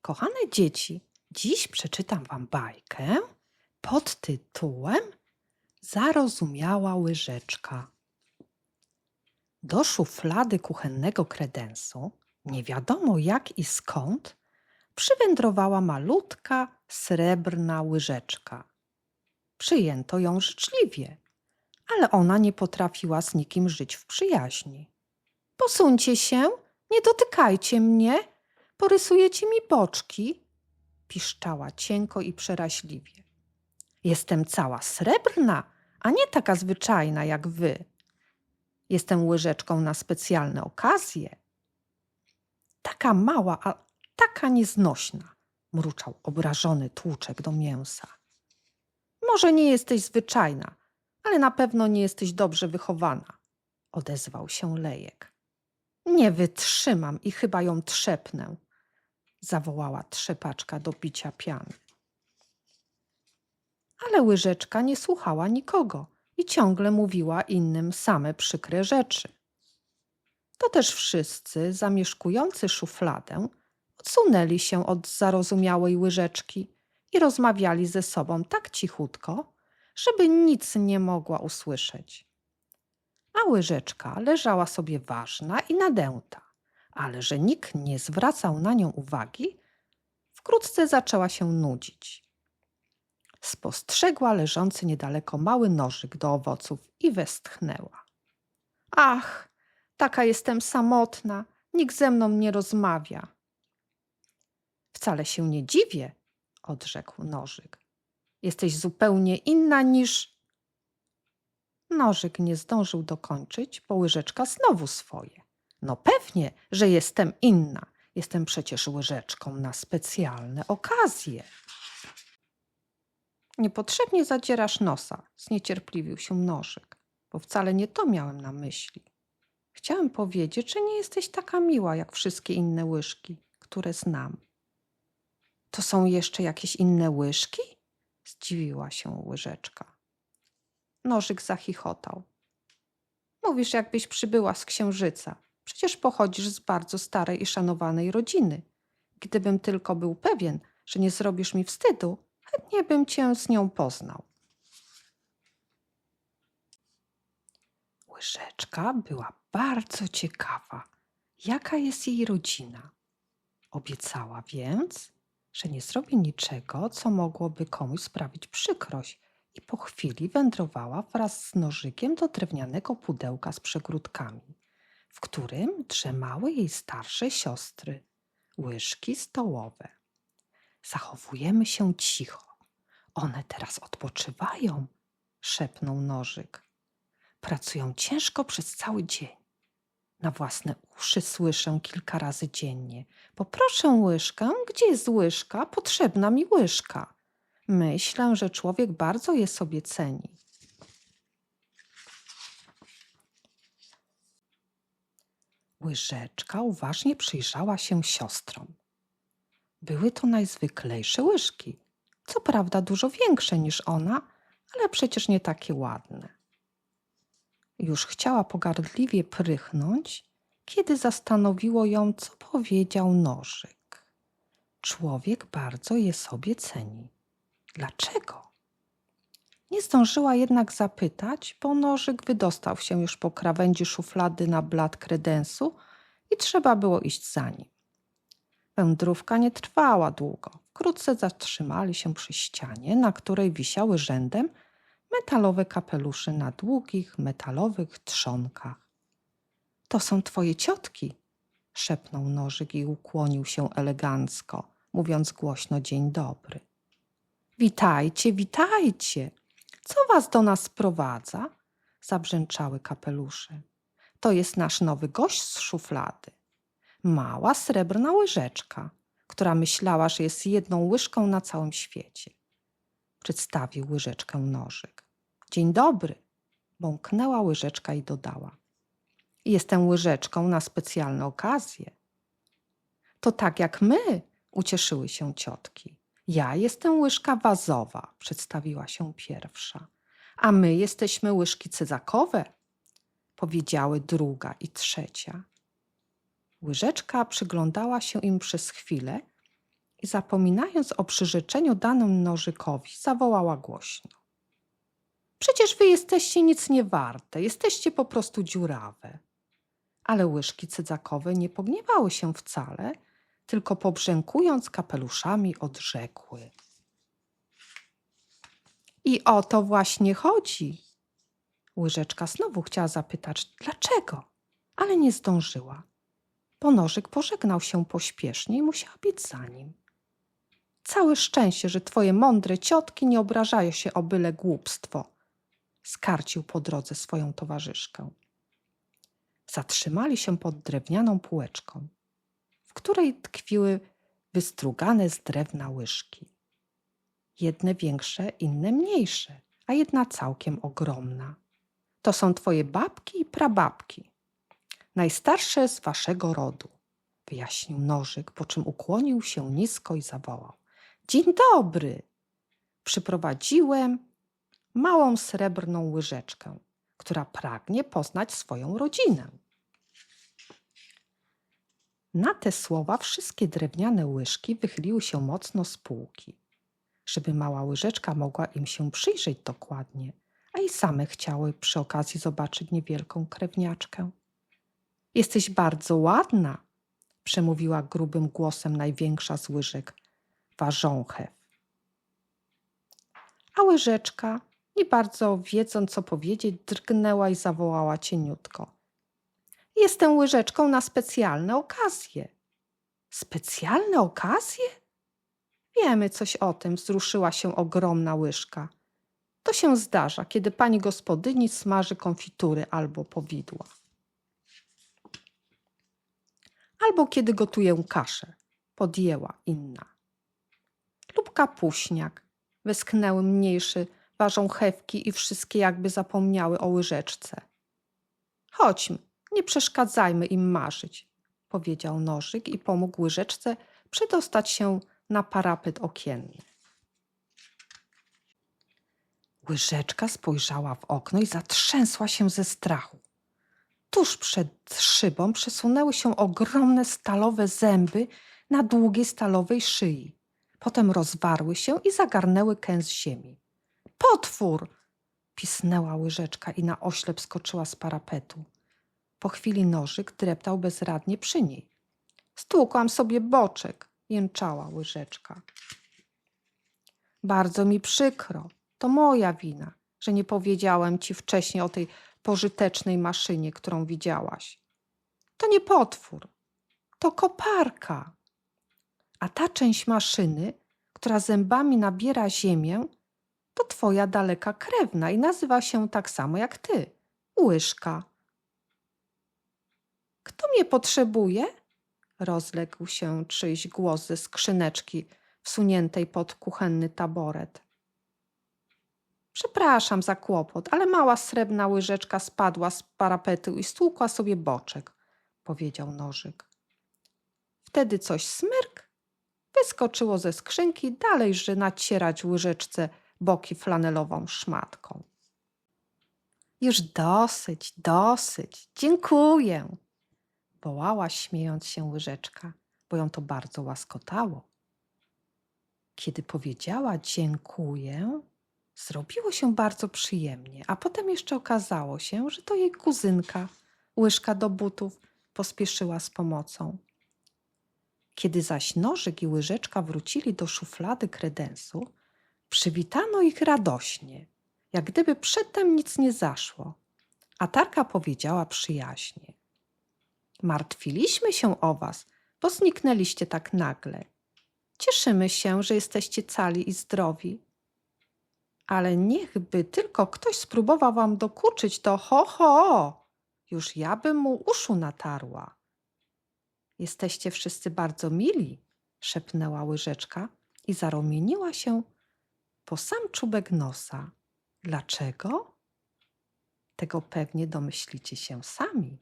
Kochane dzieci, dziś przeczytam wam bajkę pod tytułem Zarozumiała łyżeczka. Do szuflady kuchennego kredensu, nie wiadomo jak i skąd, przywędrowała malutka, srebrna łyżeczka. Przyjęto ją życzliwie, ale ona nie potrafiła z nikim żyć w przyjaźni. Posuńcie się, nie dotykajcie mnie, porysujecie mi boczki, piszczała cienko i przeraźliwie. Jestem cała srebrna, a nie taka zwyczajna jak wy. Jestem łyżeczką na specjalne okazje. Taka mała, a taka nieznośna, mruczał obrażony tłuczek do mięsa. Może nie jesteś zwyczajna, ale na pewno nie jesteś dobrze wychowana, odezwał się Lejek. Nie wytrzymam i chyba ją trzepnę, zawołała trzepaczka do bicia piany. Ale łyżeczka nie słuchała nikogo i ciągle mówiła innym same przykre rzeczy. To też wszyscy zamieszkujący szufladę odsunęli się od zarozumiałej łyżeczki i rozmawiali ze sobą tak cichutko, żeby nic nie mogła usłyszeć. A łyżeczka leżała sobie ważna i nadęta, ale że nikt nie zwracał na nią uwagi, wkrótce zaczęła się nudzić. Spostrzegła leżący niedaleko mały nożyk do owoców i westchnęła. Ach, taka jestem samotna, nikt ze mną nie rozmawia. Wcale się nie dziwię, odrzekł nożyk. Jesteś zupełnie inna niż... Nożyk nie zdążył dokończyć, bo łyżeczka znowu swoje. No pewnie, że jestem inna. Jestem przecież łyżeczką na specjalne okazje. Niepotrzebnie zadzierasz nosa, zniecierpliwił się nożyk, bo wcale nie to miałem na myśli. Chciałem powiedzieć, że nie jesteś taka miła jak wszystkie inne łyżki, które znam. To są jeszcze jakieś inne łyżki? Zdziwiła się łyżeczka. Nożyk zachichotał. Mówisz, jakbyś przybyła z księżyca. Przecież pochodzisz z bardzo starej i szanowanej rodziny. Gdybym tylko był pewien, że nie zrobisz mi wstydu, chętnie bym cię z nią poznał. Łyżeczka była bardzo ciekawa, jaka jest jej rodzina. Obiecała więc, że nie zrobi niczego, co mogłoby komuś sprawić przykrość i po chwili wędrowała wraz z nożykiem do drewnianego pudełka z przegródkami, w którym drzemały jej starsze siostry, łyżki stołowe. Zachowujemy się cicho. One teraz odpoczywają, szepnął nożyk. Pracują ciężko przez cały dzień. Na własne uszy słyszę kilka razy dziennie. Poproszę łyżkę, gdzie jest łyżka? Potrzebna mi łyżka. Myślę, że człowiek bardzo je sobie ceni. Łyżeczka uważnie przyjrzała się siostrom. Były to najzwyklejsze łyżki. Co prawda dużo większe niż ona, ale przecież nie takie ładne. Już chciała pogardliwie prychnąć, kiedy zastanowiło ją, co powiedział nożyk. Człowiek bardzo je sobie ceni. Dlaczego? Nie zdążyła jednak zapytać, bo nożyk wydostał się już po krawędzi szuflady na blat kredensu i trzeba było iść za nim. Wędrówka nie trwała długo. Wkrótce zatrzymali się przy ścianie, na której wisiały rzędem metalowe kapelusze na długich, metalowych trzonkach. To są twoje ciotki, szepnął nożyk i ukłonił się elegancko, mówiąc głośno dzień dobry. Witajcie, witajcie. Co was do nas sprowadza? Zabrzęczały kapelusze. To jest nasz nowy gość z szuflady. Mała srebrna łyżeczka, która myślała, że jest jedną łyżką na całym świecie. Przedstawił łyżeczkę nożyk. Dzień dobry, bąknęła łyżeczka i dodała. Jestem łyżeczką na specjalne okazje. To tak jak my, ucieszyły się ciotki. Ja jestem łyżka wazowa, przedstawiła się pierwsza. A my jesteśmy łyżki cyzakowe, powiedziały druga i trzecia. Łyżeczka przyglądała się im przez chwilę i zapominając o przyrzeczeniu danym nożykowi, zawołała głośno. Przecież wy jesteście nic nie warte, jesteście po prostu dziurawe. Ale łyżki cydzakowe nie pogniewały się wcale, tylko pobrzękując kapeluszami odrzekły. I o to właśnie chodzi. Łyżeczka znowu chciała zapytać, dlaczego, ale nie zdążyła, bo nożyk pożegnał się pośpiesznie i musiała biec za nim. Całe szczęście, że twoje mądre ciotki nie obrażają się o byle głupstwo, skarcił po drodze swoją towarzyszkę. Zatrzymali się pod drewnianą półeczką, w której tkwiły wystrugane z drewna łyżki. Jedne większe, inne mniejsze, a jedna całkiem ogromna. To są twoje babki i prababki, najstarsze z waszego rodu, wyjaśnił nożyk, po czym ukłonił się nisko i zawołał. Dzień dobry! Przyprowadziłem małą srebrną łyżeczkę, która pragnie poznać swoją rodzinę. Na te słowa wszystkie drewniane łyżki wychyliły się mocno z półki, żeby mała łyżeczka mogła im się przyjrzeć dokładnie, a i same chciały przy okazji zobaczyć niewielką krewniaczkę. Jesteś bardzo ładna, przemówiła grubym głosem największa z łyżek, ważąchew. A łyżeczka, nie bardzo wiedząc co powiedzieć, drgnęła i zawołała cieniutko. Jestem łyżeczką na specjalne okazje. Specjalne okazje? Wiemy coś o tym, wzruszyła się ogromna łyżka. To się zdarza, kiedy pani gospodyni smaży konfitury albo powidła. Albo kiedy gotuję kaszę, podjęła inna. Lub kapuśniak, westchnęły mniejszy, ważąchewki i wszystkie jakby zapomniały o łyżeczce. Chodźmy, nie przeszkadzajmy im marzyć, powiedział nożyk i pomógł łyżeczce przedostać się na parapet okienny. Łyżeczka spojrzała w okno i zatrzęsła się ze strachu. Tuż przed szybą przesunęły się ogromne stalowe zęby na długiej stalowej szyi. Potem rozwarły się i zagarnęły kęs ziemi. Potwór! Pisnęła łyżeczka i na oślep skoczyła z parapetu. Po chwili nożyk dreptał bezradnie przy niej. Stłukłam sobie boczek, jęczała łyżeczka. Bardzo mi przykro, to moja wina, że nie powiedziałem ci wcześniej o tej pożytecznej maszynie, którą widziałaś. To nie potwór, to koparka. A ta część maszyny, która zębami nabiera ziemię, to twoja daleka krewna i nazywa się tak samo jak ty, łyżka. Kto mnie potrzebuje? Rozległ się czyjś głos ze skrzyneczki wsuniętej pod kuchenny taboret. Przepraszam za kłopot, ale mała srebrna łyżeczka spadła z parapetu i stłukła sobie boczek, powiedział nożyk. Wtedy coś smyrk, wyskoczyło ze skrzynki, dalejże nacierać łyżeczce boki flanelową szmatką. Już dosyć, dziękuję, wołała śmiejąc się łyżeczka, bo ją to bardzo łaskotało. Kiedy powiedziała dziękuję, zrobiło się bardzo przyjemnie, a potem jeszcze okazało się, że to jej kuzynka, łyżka do butów, pospieszyła z pomocą. Kiedy zaś nożyk i łyżeczka wrócili do szuflady kredensu, przywitano ich radośnie, jak gdyby przedtem nic nie zaszło, a Tarka powiedziała przyjaźnie. Martwiliśmy się o was, bo zniknęliście tak nagle. Cieszymy się, że jesteście cali i zdrowi. Ale niechby tylko ktoś spróbował wam dokuczyć, to ho, już ja bym mu uszu natarła. Jesteście wszyscy bardzo mili, szepnęła łyżeczka i zarumieniła się po sam czubek nosa. Dlaczego? Tego pewnie domyślicie się sami.